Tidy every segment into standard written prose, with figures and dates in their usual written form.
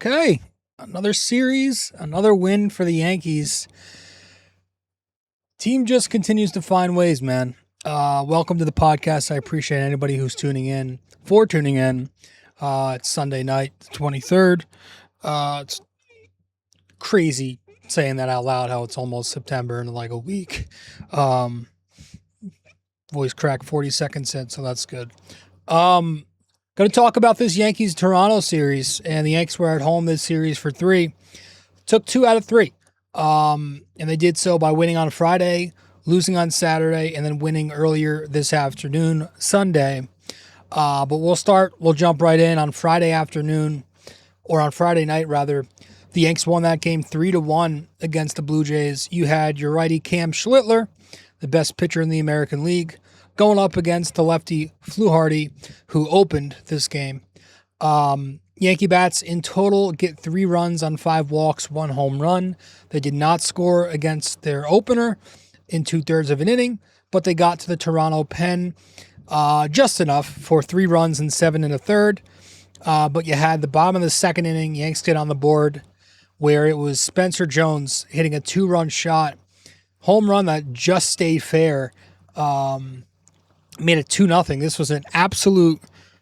Okay, another series, another win for the Yankees. Team just continues to find ways, man. Welcome to the podcast. I appreciate anybody who's tuning in. It's Sunday night, the 23rd. It's crazy saying that out loud, how it's almost September in like a week. Voice crack 40 seconds in, so that's good. Going to talk about this Yankees-Toronto series, and the Yanks were at home this series for 3. Took 2 out of 3. And they did so by winning on Friday, losing on Saturday, and then winning earlier this afternoon, Sunday. But we'll jump right in on Friday afternoon, or on Friday night, rather. The Yanks won that game 3-1 against the Blue Jays. You had your righty Cam Schlittler, the best pitcher in the American League, going up against the lefty Fluharty, who opened this game. Yankee bats in total get 3 runs on 5 walks, 1 home run. They did not score against their opener in 2/3 of an inning, but they got to the Toronto pen just enough for 3 runs and 7 1/3. But you had the bottom of the second inning, Yanks get on the board, where it was Spencer Jones hitting a 2-run shot, home run that just stayed fair. Made it 2-0. This was an absolute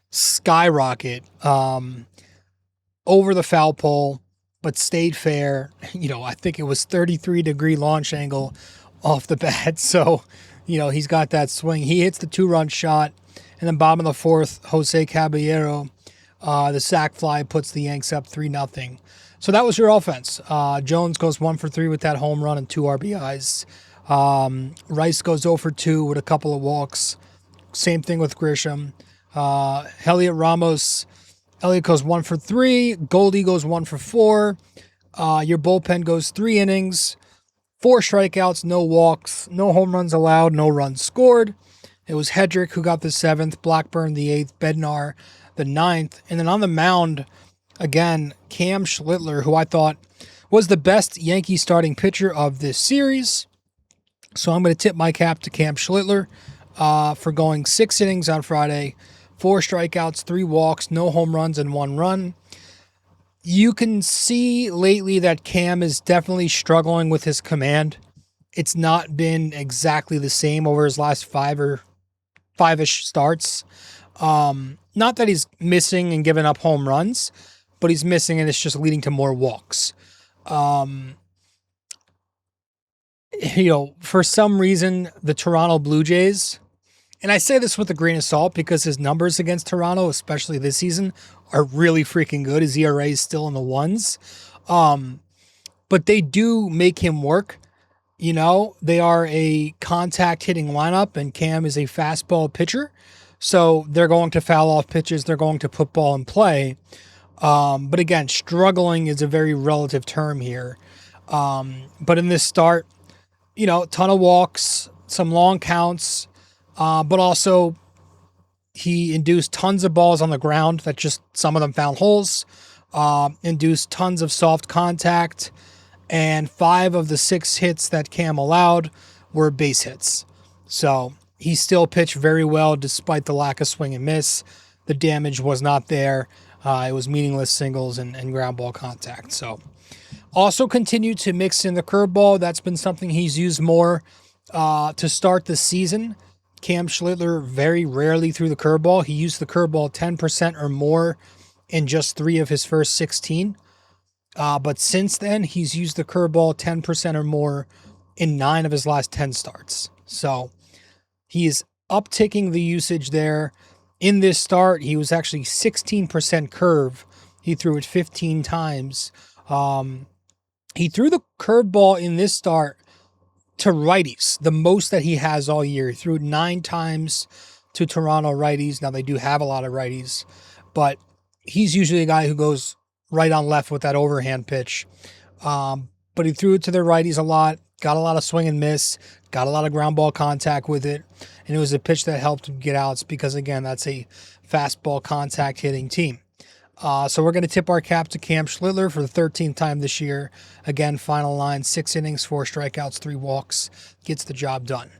skyrocket over the foul pole, but stayed fair. I think it was 33-degree launch angle off the bat. So, he's got that swing. He hits the 2-run shot, and then bottom of the 4th, Jose Caballero, the sac fly puts the Yanks up 3-0. So that was your offense. Jones goes 1 for 3 with that home run and 2 RBIs. Rice goes 0 for 2 with a couple of walks. Same thing with Grisham. Elliott goes 1 for 3. Goldie goes 1 for 4. Your bullpen goes 3 innings, 4 strikeouts, no walks, no home runs allowed, no runs scored. It was Hedrick who got the 7th, Blackburn the 8th, Bednar the 9th. And then on the mound, again, Cam Schlittler, who I thought was the best Yankee starting pitcher of this series. So I'm going to tip my cap to Cam Schlittler for going 6 innings on Friday, 4 strikeouts, 3 walks, no home runs, and 1 run. You can see lately that Cam is definitely struggling with his command. It's not been exactly the same over his last 5-ish starts. Not that he's missing and giving up home runs, but he's missing and it's just leading to more walks. For some reason, the Toronto Blue Jays, and I say this with a grain of salt because his numbers against Toronto, especially this season, are really freaking good. His ERA is still in the 1s. But they do make him work. They are a contact hitting lineup, and Cam is a fastball pitcher. So they're going to foul off pitches. They're going to put ball in play. But again, struggling is a very relative term here. But in this start, a ton of walks, some long counts, but also he induced tons of balls on the ground that just some of them found holes, induced tons of soft contact, and 5 of the 6 hits that Cam allowed were base hits. So he still pitched very well despite the lack of swing and miss. The damage was not there. It was meaningless singles and ground ball contact. So also continued to mix in the curveball. That's been something he's used more to start the season. Cam Schlittler very rarely threw the curveball. He used the curveball 10% or more in just 3 of his first 16. But since then, he's used the curveball 10% or more in 9 of his last 10 starts. So he is upticking the usage there. In this start, he was actually 16% curve. He threw it 15 times. He threw the curveball in this start to righties, the most that he has all year. He threw it 9 times to Toronto righties. Now, they do have a lot of righties, but he's usually a guy who goes right on left with that overhand pitch. But he threw it to their righties a lot, got a lot of swing and miss, got a lot of ground ball contact with it, and it was a pitch that helped him get outs because, again, that's a fastball contact hitting team. So we're going to tip our cap to Cam Schlittler for the 13th time this year. Again, final line, 6 innings, 4 strikeouts, 3 walks. Gets the job done.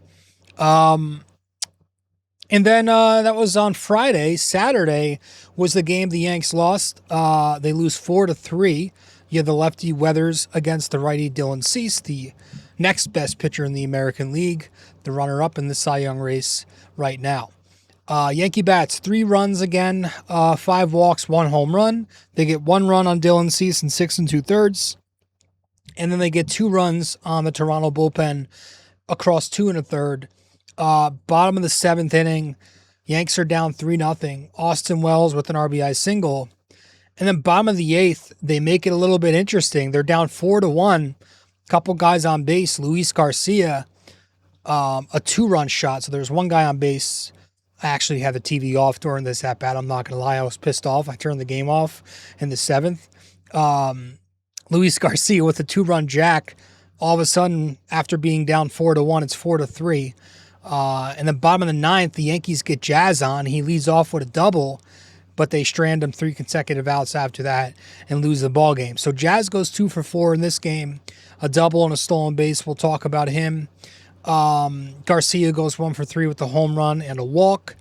And then that was on Friday. Saturday was the game the Yanks lost. They lose 4-3. You have the lefty Weathers against the righty Dylan Cease, the next best pitcher in the American League, the runner-up in the Cy Young race right now. Yankee bats 3 runs again, 5 walks, 1 home run. They get 1 run on Dylan Cease in 6 2/3, and then they get 2 runs on the Toronto bullpen across 2 1/3. Bottom of the 7th inning, Yanks are down 3-0. Austin Wells with an RBI single. And then bottom of the 8th, they make it a little bit interesting. They're down 4-1. Couple guys on base. Luis Garcia, a 2-run shot. So there's 1 guy on base. I actually had the TV off during this at bat. I'm not going to lie. I was pissed off. I turned the game off in the 7th. Luis Garcia with a 2-run jack. All of a sudden, after being down 4-1, it's 4-3. And then bottom of the 9th, the Yankees get Jazz on. He leads off with a double, but they strand him 3 consecutive outs after that and lose the ball game. So Jazz goes 2 for 4 in this game, a double and a stolen base. We'll talk about him. Garcia goes 1 for 3 with a home run and a walk.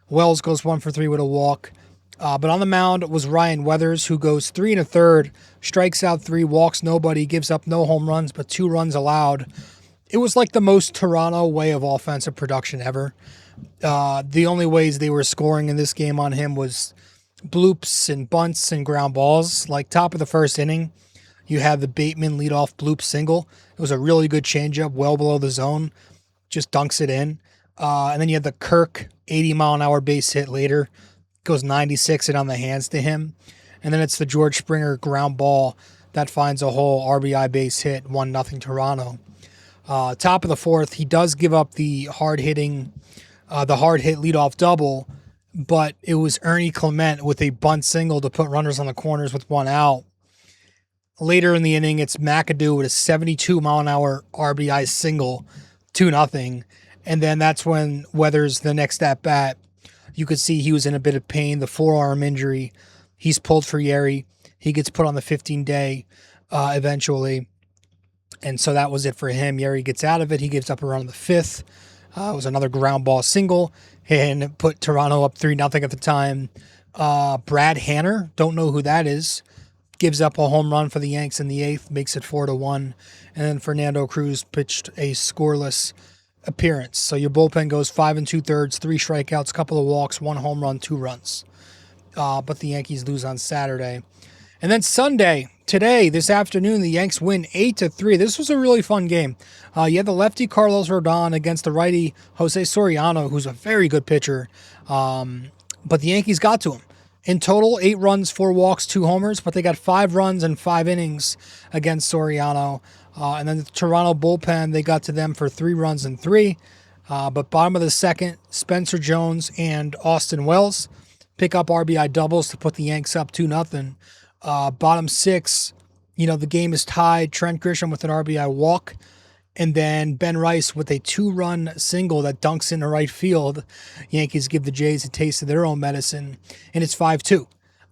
Wells goes 1 for 3 with a walk. But on the mound was Ryan Weathers, who goes 3 1/3, strikes out 3, walks nobody, gives up no home runs, but 2 runs allowed. It was like the most Toronto way of offensive production ever. The only ways they were scoring in this game on him was bloops and bunts and ground balls. Like top of the 1st inning, you had the Bateman leadoff bloop single. It was a really good changeup, well below the zone. Just dunks it in. And then you had the Kirk 80-mile-an-hour base hit later. Goes 96 it on the hands to him. And then it's the George Springer ground ball that finds a hole, RBI base hit, 1-0 Toronto. Top of the 4th, he does give up the hard hit leadoff double, but it was Ernie Clement with a bunt single to put runners on the corners with 1 out. Later in the inning, it's McAdoo with a 72-mile-an-hour RBI single, 2-0. And then that's when Weathers, the next at bat, you could see he was in a bit of pain, the forearm injury. He's pulled for Yeri. He gets put on the 15-day eventually. And so that was it for him. Yeri gets out of it. He gives up a run on the 5th. It was another ground ball single and put Toronto up 3-0 at the time. Brad Hanner, don't know who that is, gives up a home run for the Yanks in the 8th, makes it 4-1. And then Fernando Cruz pitched a scoreless appearance. So your bullpen goes 5 2/3, 3 strikeouts, couple of walks, 1 home run, 2 runs. But the Yankees lose on Saturday. And then Sunday, today, this afternoon, the Yanks win 8-3. This was a really fun game. You had the lefty Carlos Rodon against the righty Jose Soriano, who's a very good pitcher. But the Yankees got to him. In total, 8 runs, 4 walks, 2 homers, but they got 5 runs and 5 innings against Soriano. And then the Toronto bullpen, they got to them for 3 runs and 3. But bottom of the 2nd, Spencer Jones and Austin Wells pick up RBI doubles to put the Yanks up 2-0. Bottom 6, the game is tied. Trent Grisham with an RBI walk. And then Ben Rice with a 2-run single that dunks into right field. Yankees give the Jays a taste of their own medicine, and it's 5-2.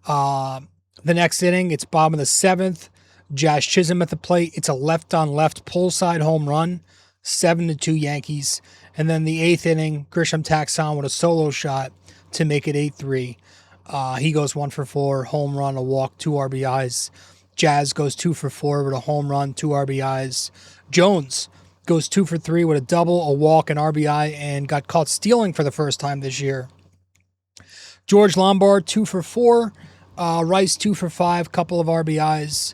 The next inning, it's bottom of the 7th. Jazz Chisholm at the plate. It's a left-on-left pull-side home run, 7-2 Yankees. And then the 8th inning, Grisham tacks on with a solo shot to make it 8-3. He goes 1 for 4, home run, a walk, 2 RBIs. Jazz goes 2 for 4 with a home run, 2 RBIs. Jones goes 2 for 3 with a double, a walk, an RBI, and got caught stealing for the first time this year. George Lombard, 2 for 4. Rice, 2 for 5, couple of RBIs.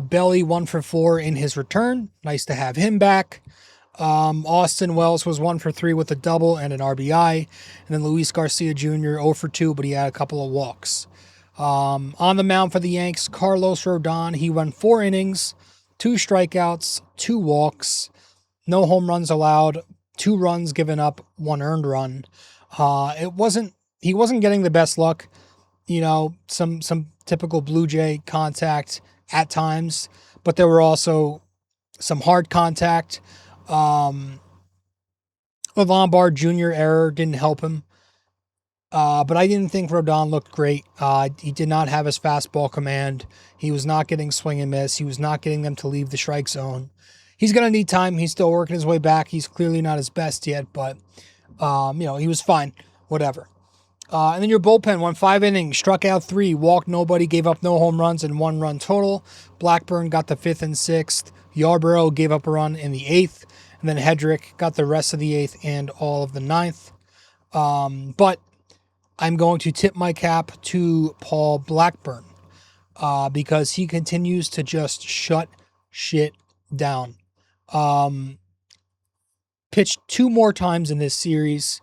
Belly, 1 for 4 in his return. Nice to have him back. Austin Wells was 1 for 3 with a double and an RBI. And then Luis Garcia Jr., 0 for 2, but he had a couple of walks. On the mound for the Yanks, Carlos Rodon, he went 4 innings, 2 strikeouts, 2 walks, no home runs allowed, 2 runs given up, 1 earned run. He wasn't getting the best luck, some typical Blue Jay contact at times, but there were also some hard contact. The Lombard Jr. error didn't help him. But I didn't think Rodon looked great. He did not have his fastball command. He was not getting swing and miss. He was not getting them to leave the strike zone. He's going to need time. He's still working his way back. He's clearly not his best yet, but He was fine, whatever. And then your bullpen won 5 innings, struck out 3, walked nobody, gave up no home runs and 1 run total. Blackburn got the 5th and 6th. Yarborough gave up a run in the 8th. And then Hedrick got the rest of the 8th and all of the 9th. But I'm going to tip my cap to Paul Blackburn because he continues to just shut shit down. Pitched 2 more times in this series.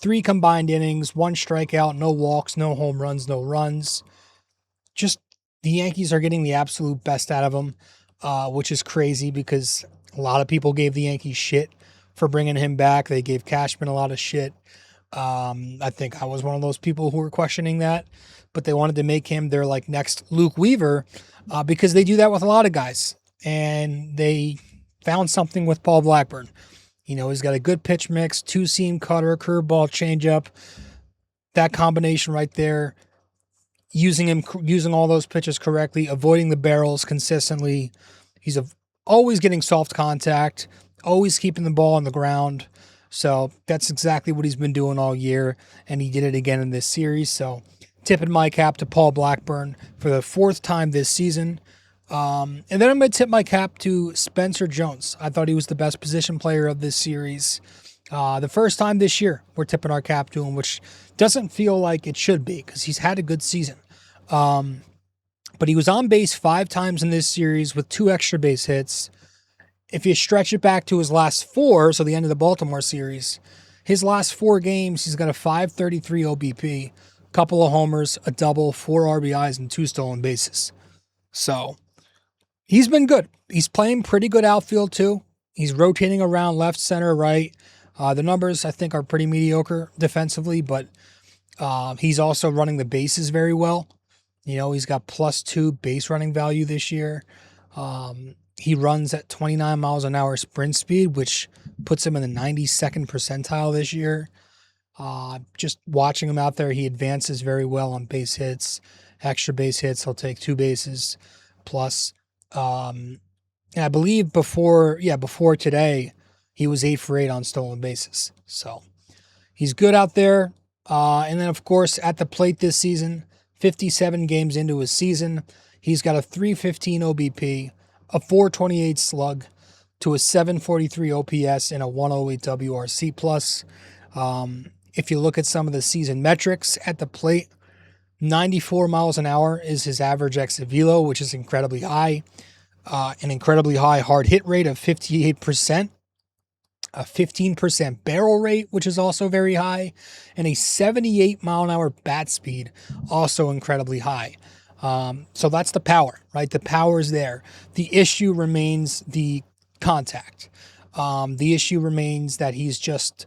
3 combined innings, 1 strikeout, no walks, no home runs, no runs. Just the Yankees are getting the absolute best out of him, which is crazy because a lot of people gave the Yankees shit for bringing him back. They gave Cashman a lot of shit. I think I was one of those people who were questioning that, but they wanted to make him their like next Luke Weaver because they do that with a lot of guys. And they found something with Paul Blackburn. He's got a good pitch mix, 2-seam cutter, curveball, changeup. That combination right there, using all those pitches correctly, avoiding the barrels consistently. He's always getting soft contact, always keeping the ball on the ground. So that's exactly what he's been doing all year, and he did it again in this series. So tipping my cap to Paul Blackburn for the 4th time this season. And then I'm going to tip my cap to Spencer Jones. I thought he was the best position player of this series. The first time this year we're tipping our cap to him, which doesn't feel like it should be because he's had a good season. But he was on base 5 times in this series with 2 extra base hits. If you stretch it back to his last 4, so the end of the Baltimore series, his last 4 games, he's got a 533 OBP, a couple of homers, a double, 4 RBIs, and 2 stolen bases. So he's been good. He's playing pretty good outfield too. He's rotating around left, center, right. The numbers, I think, are pretty mediocre defensively, but he's also running the bases very well. He's got +2 base running value this year. He runs at 29 miles an hour sprint speed, which puts him in the 92nd percentile this year. Just watching him out there, he advances very well on base hits, extra base hits. He'll take 2 bases plus. And I believe before today, he was 8 for 8 on stolen bases. So he's good out there. And then, of course, at the plate this season, 57 games into his season, he's got a 315 OBP, a 428 slug, to a 743 OPS and a 108 WRC plus. If you look at some of the season metrics at the plate, 94 miles an hour is his average exit velo, which is incredibly high. An incredibly high hard hit rate of 58%, a 15% barrel rate, which is also very high, and a 78 mile an hour bat speed, also incredibly high. So that's the power, right? The power is there. The issue remains the contact. The issue remains that he's just,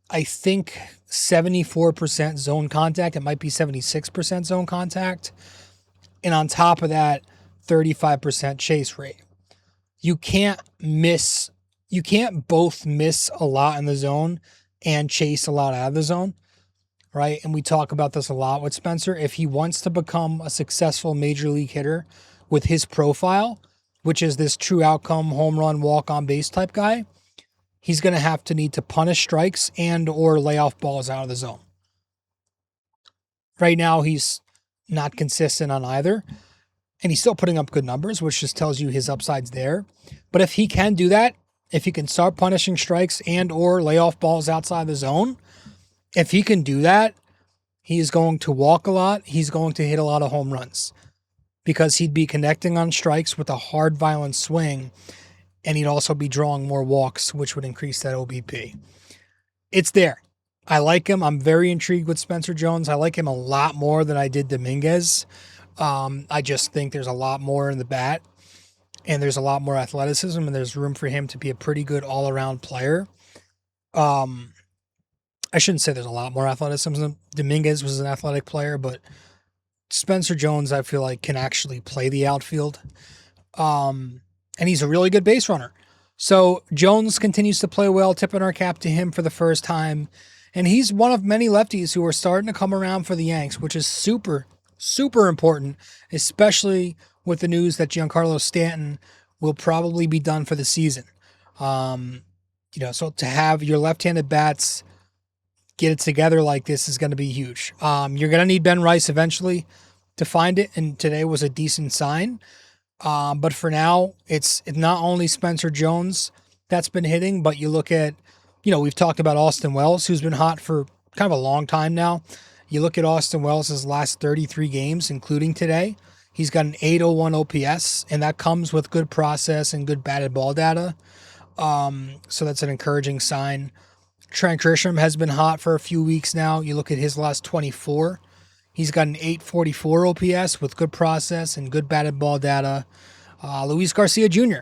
I think, 74% zone contact. It might be 76% zone contact. And on top of that, 35% chase rate. You can't both miss a lot in the zone and chase a lot out of the zone, right? And we talk about this a lot with Spencer. If he wants to become a successful major league hitter with his profile, which is this true outcome, home run, walk on base type guy, he's going to need to punish strikes and or lay off balls out of the zone. Right now, he's not consistent on either, and he's still putting up good numbers, which just tells you his upside's there. But if he can do that, if he can start punishing strikes and or lay off balls outside the zone, if he can do that, he is going to walk a lot. He's going to hit a lot of home runs because he'd be connecting on strikes with a hard, violent swing, and he'd also be drawing more walks, which would increase that OBP. It's there. I like him. I'm very intrigued with Spencer Jones. I like him a lot more than I did Dominguez. I just think there's a lot more in the bat, and there's a lot more athleticism, and there's room for him to be a pretty good all-around player. I shouldn't say there's a lot more athleticism. Dominguez was an athletic player, but Spencer Jones, I feel like, can actually play the outfield. And he's a really good base runner. So Jones continues to play well, tipping our cap to him for the first time. And he's one of many lefties who are starting to come around for the Yanks, which is super, super important, especially with the news that Giancarlo Stanton will probably be done for the season. So to have your left-handed bats get it together like this is going to be huge. You're going to need Ben Rice eventually to find it, and today was a decent sign. But for now, it's not only Spencer Jones that's been hitting, but you look at, we've talked about Austin Wells, who's been hot for kind of a long time now. You look at Austin Wells' last 33 games, including today. He's got an 801 OPS, and that comes with good process and good batted ball data. So that's an encouraging sign. Trent Grisham has been hot for a few weeks now. You look at his last 24. He's got an 844 OPS with good process and good batted ball data. Luis Garcia Jr.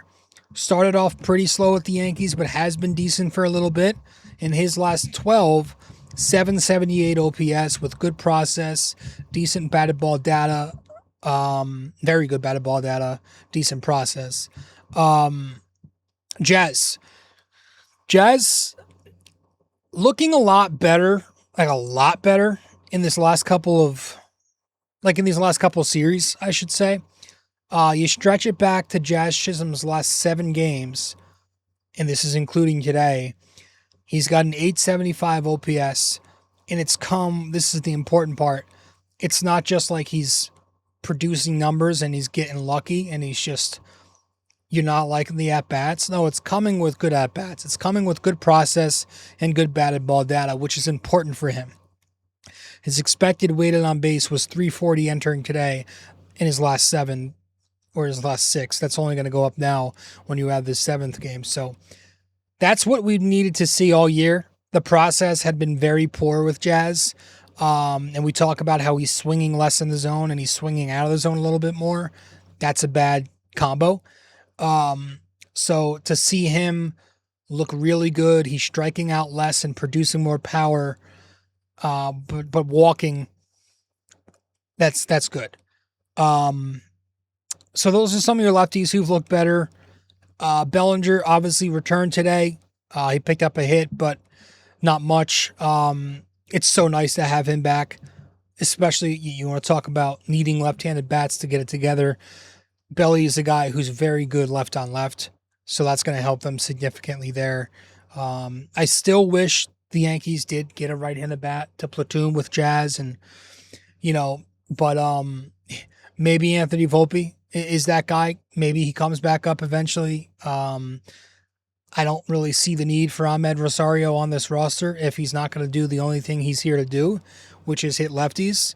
started off pretty slow with the Yankees, but has been decent for a little bit. In his last 12, 778 OPS with good process, decent batted ball data, very good batted ball data, decent process. Jazz looking a lot better in this last couple of series, I should say. You stretch it back to Jazz Chisholm's last 7 games, and this is including today. He's got an 875 OPS, and this is the important part, it's not just like he's producing numbers and he's getting lucky and you're not liking the at-bats. No, it's coming with good at-bats. It's coming with good process and good batted ball data, which is important for him. His expected weighted on base was 340 entering today in his last 7 or his last 6. That's only going to go up now when you add the 7th game. So that's what we needed to see all year. The process had been very poor with Jazz. And we talk about how he's swinging less in the zone and he's swinging out of the zone a little bit more. That's a bad combo. So to see him look really good, he's striking out less and producing more power, but walking, that's good. So those are some of your lefties who've looked better. Bellinger obviously returned today. He picked up a hit, but not much. It's so nice to have him back, especially you want to talk about needing left-handed bats to get it together. Belly is a guy who's very good left on left, so that's going to help them significantly there. I still wish the Yankees did get a right-handed bat to platoon with Jazz, and but maybe Anthony Volpe is that guy. Maybe he comes back up eventually. I don't really see the need for Ahmed Rosario on this roster if he's not going to do the only thing he's here to do, which is hit lefties.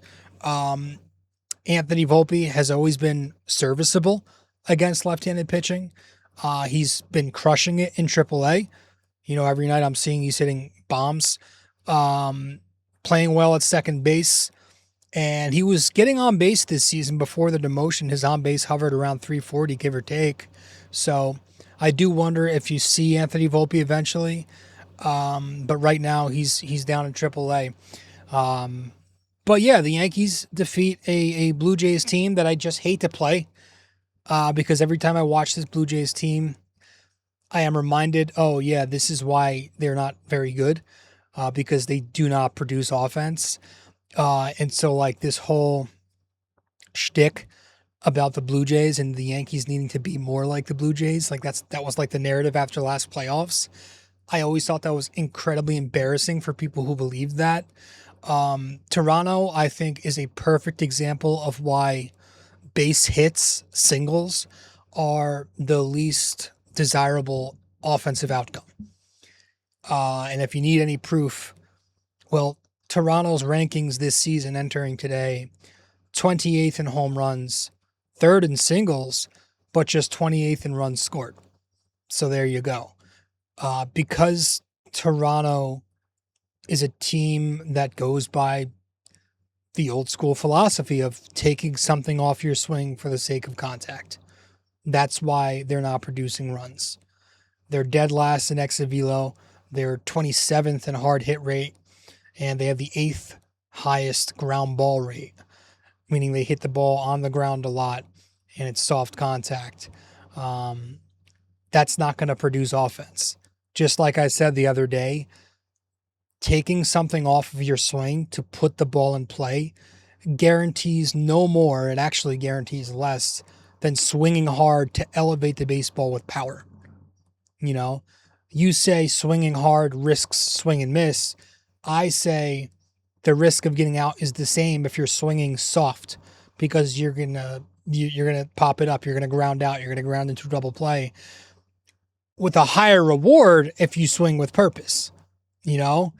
Anthony Volpe has always been serviceable against left-handed pitching. He's been crushing it in AAA. Every night I'm seeing he's hitting bombs, playing well at second base. And he was getting on base this season before the demotion. His on base hovered around 340, give or take. So I do wonder if you see Anthony Volpe eventually. But right now he's down in AAA. But yeah, the Yankees defeat a Blue Jays team that I just hate to play. Because every time I watch this Blue Jays team, I am reminded, oh yeah, this is why they're not very good. Because they do not produce offense. And so like this whole shtick about the Blue Jays and the Yankees needing to be more like the Blue Jays, like that was like the narrative after last playoffs. I always thought that was incredibly embarrassing for people who believed that. Toronto, I think, is a perfect example of why base hits, singles, are the least desirable offensive outcome. And if you need any proof, well, Toronto's rankings this season entering today, 28th in home runs, 3rd in singles, but just 28th in runs scored. So there you go. Because Toronto is a team that goes by the old school philosophy of taking something off your swing for the sake of contact. That's why they're not producing runs. They're dead last in exit velo. They're 27th in hard hit rate, and they have the 8th highest ground ball rate, meaning they hit the ball on the ground a lot, and it's soft contact. That's not going to produce offense. Just like I said the other day, taking something off of your swing to put the ball in play guarantees no more, it actually guarantees less than swinging hard to elevate the baseball with power. You say swinging hard risks swing and miss. I say the risk of getting out is the same if you're swinging soft, because you're gonna pop it up, you're gonna ground out, you're gonna ground into double play, with a higher reward if you swing with purpose, you know?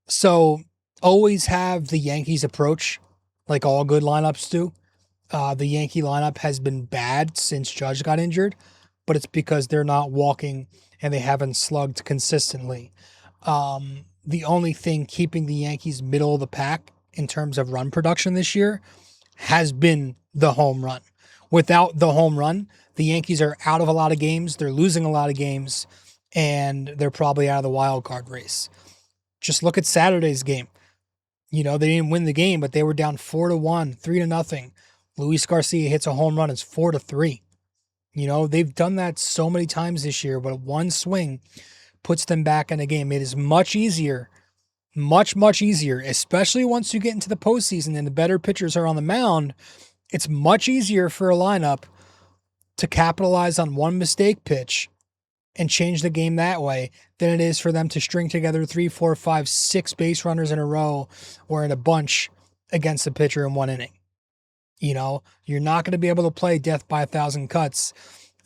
So always have the Yankees approach like all good lineups do. The Yankee lineup has been bad since Judge got injured, but it's because they're not walking and they haven't slugged consistently. The only thing keeping the Yankees middle of the pack in terms of run production this year has been the home run. Without the home run, the Yankees are out of a lot of games, they're losing a lot of games, and they're probably out of the wild card race. Just look at Saturday's game. They didn't win the game, but they were down 4-1, 3-0. Luis Garcia hits a home run. It's 4-3. They've done that so many times this year, but one swing puts them back in a game. It is much easier, much, much easier, especially once you get into the postseason and the better pitchers are on the mound. It's much easier for a lineup to capitalize on one mistake pitch and change the game that way than it is for them to string together 3, 4, 5, 6 base runners in a row or in a bunch against a pitcher in one inning. You're not going to be able to play death by 1,000 cuts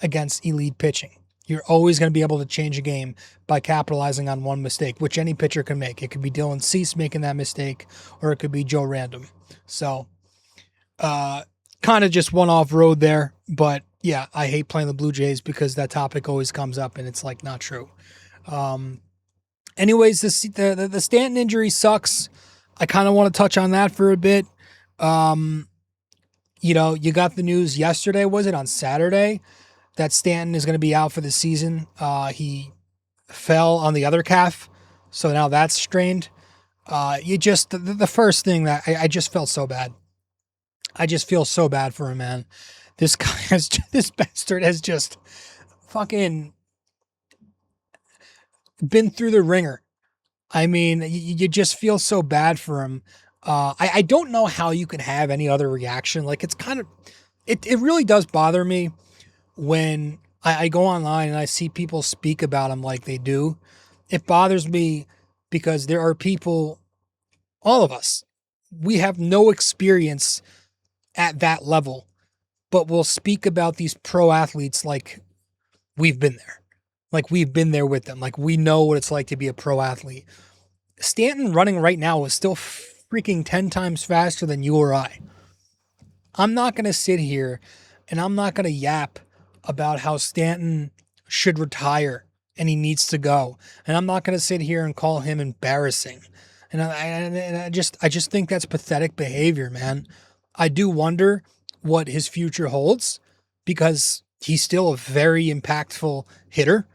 against elite pitching. You're always going to be able to change a game by capitalizing on one mistake, which any pitcher can make. It could be Dylan Cease making that mistake, or it could be Joe Random. So, kind of just one off road there, but yeah, I hate playing the Blue Jays because that topic always comes up and it's like not true. Anyways, the Stanton injury sucks. I kind of want to touch on that for a bit. You got the news yesterday, was it on Saturday, that Stanton is going to be out for the season. He fell on the other calf, so now that's strained. The first thing that I just felt so bad. I just feel so bad for him, man. This bastard has just fucking been through the ringer. I mean, you just feel so bad for him. I don't know how you can have any other reaction. Like, it's kind of, it really does bother me when I go online and I see people speak about him like they do. It bothers me because there are people, all of us, we have no experience at that level, but we'll speak about these pro athletes like we've been there. Like we've been there with them. Like we know what it's like to be a pro athlete. Stanton running right now is still freaking 10 times faster than you or I. I'm not going to sit here and I'm not going to yap about how Stanton should retire and he needs to go. And I'm not going to sit here and call him embarrassing. And I just think that's pathetic behavior, man. I do wonder what his future holds because he's still a very impactful hitter,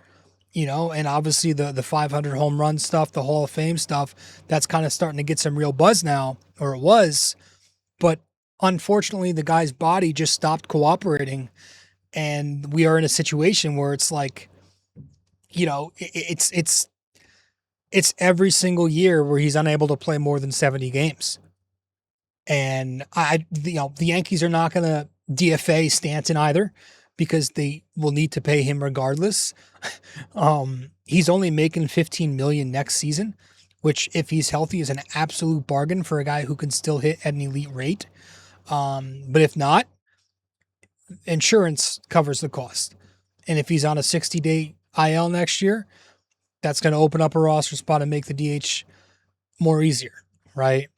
and obviously the 500 home run stuff, the Hall of Fame stuff, that's kind of starting to get some real buzz now, or it was. But unfortunately, the guy's body just stopped cooperating. And we are in a situation where it's like, it's every single year where he's unable to play more than 70 games. And the Yankees are not going to DFA Stanton either because they will need to pay him regardless. He's only making $15 million next season, which if he's healthy is an absolute bargain for a guy who can still hit at an elite rate. But if not, insurance covers the cost. And if he's on a 60-day IL next year, that's going to open up a roster spot and make the DH more easier, right?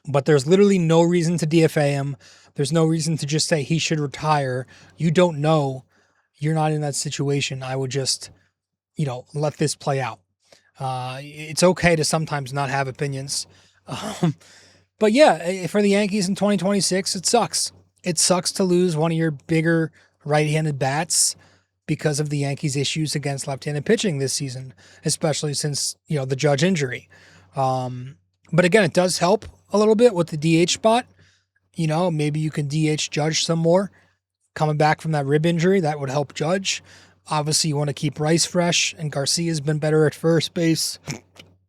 But there's literally no reason to DFA him. There's no reason to just say he should retire. You don't know. You're not in that situation. I would just, let this play out. It's okay to sometimes not have opinions. But yeah, for the Yankees in 2026, it sucks. It sucks to lose one of your bigger right-handed bats because of the Yankees' issues against left-handed pitching this season, especially since, the Judge injury. But again, it does help a little bit with the DH spot. Maybe you can DH Judge some more. Coming back from that rib injury, that would help Judge. Obviously, you want to keep Rice fresh, and Garcia's been better at first base.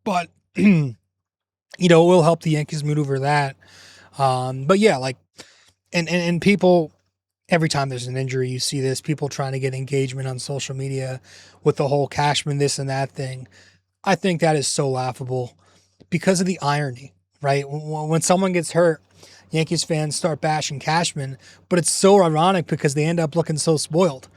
But, it will help the Yankees maneuver that. But yeah, like, and people, every time there's an injury, you see this, people trying to get engagement on social media with the whole Cashman this and that thing. I think that is so laughable because of the irony, right? When someone gets hurt, Yankees fans start bashing Cashman, but it's so ironic because they end up looking so spoiled.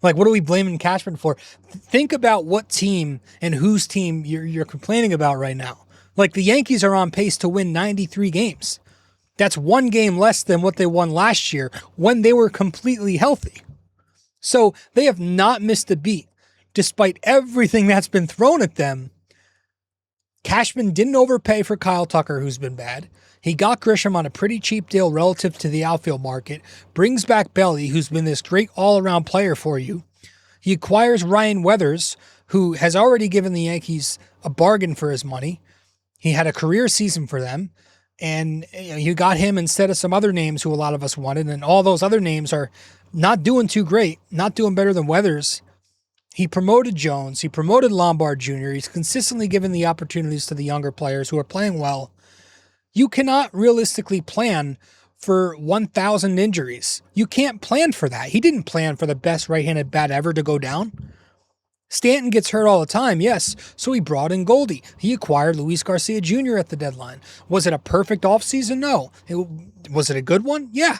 Like, what are we blaming Cashman for? Think about what team and whose team you're complaining about right now. Like, the Yankees are on pace to win 93 games. That's one game less than what they won last year when they were completely healthy. So they have not missed a beat, despite everything that's been thrown at them. Cashman didn't overpay for Kyle Tucker, who's been bad. He got Grisham on a pretty cheap deal relative to the outfield market, brings back Belly, who's been this great all-around player for you. He acquires Ryan Weathers, who has already given the Yankees a bargain for his money. He had a career season for them, and you got him instead of some other names who a lot of us wanted, and all those other names are not doing too great, not doing better than Weathers. He promoted Jones. He promoted Lombard Jr. He's consistently given the opportunities to the younger players who are playing well. You cannot realistically plan for 1,000 injuries. You can't plan for that. He didn't plan for the best right-handed bat ever to go down. Stanton gets hurt all the time, yes, so he brought in Goldie. He acquired Luis Garcia Jr. at the deadline. Was it a perfect offseason? No. Was it a good one? Yeah.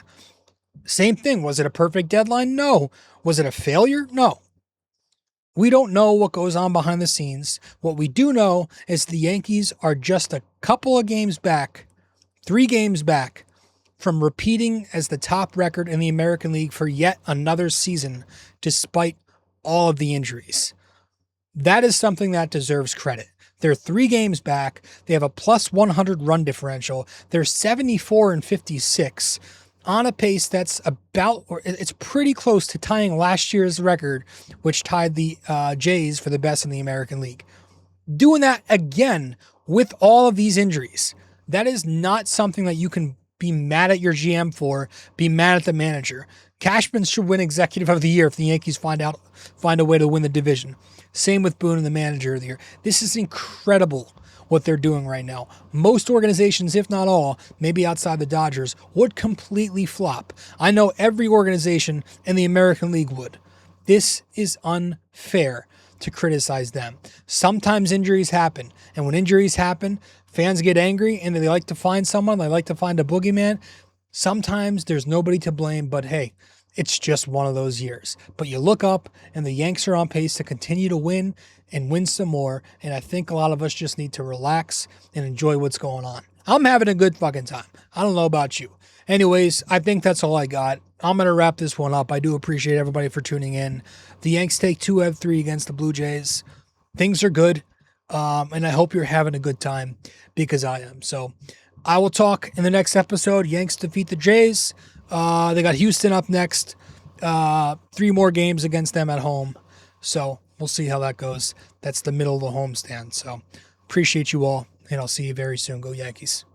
Same thing. Was it a perfect deadline? No. Was it a failure? No. We don't know what goes on behind the scenes. What we do know is the Yankees are just a couple of games back, 3 games back, from repeating as the top record in the American League for yet another season, despite all of the injuries. That is something that deserves credit. They're 3 games back. They have a plus 100 run differential. They're 74-56 on a pace that's about, or it's pretty close to tying last year's record, which tied the Jays for the best in the American League. Doing that again with all of these injuries, that is not something that you can be mad at your GM for, be mad at the manager. Cashman should win Executive of the Year if the Yankees find a way to win the division. Same with Boone and the Manager of the Year. This is incredible what they're doing right now. Most organizations, if not all, maybe outside the Dodgers, would completely flop. I know every organization in the American League would. This is unfair to criticize them. Sometimes injuries happen, and when injuries happen, fans get angry and they like to find someone, they like to find a boogeyman. Sometimes there's nobody to blame, but hey, it's just one of those years. But you look up and the Yanks are on pace to continue to win and win some more. And I think a lot of us just need to relax and enjoy what's going on. I'm having a good fucking time. I don't know about you. Anyways, I think that's all I got. I'm going to wrap this one up. I do appreciate everybody for tuning in. The Yanks take 2 out of 3 against the Blue Jays. Things are good. And I hope you're having a good time because I am. So I will talk in the next episode. Yanks defeat the Jays. They got Houston up next. 3 more games against them at home. So we'll see how that goes. That's the middle of the homestand. So appreciate you all, and I'll see you very soon. Go Yankees.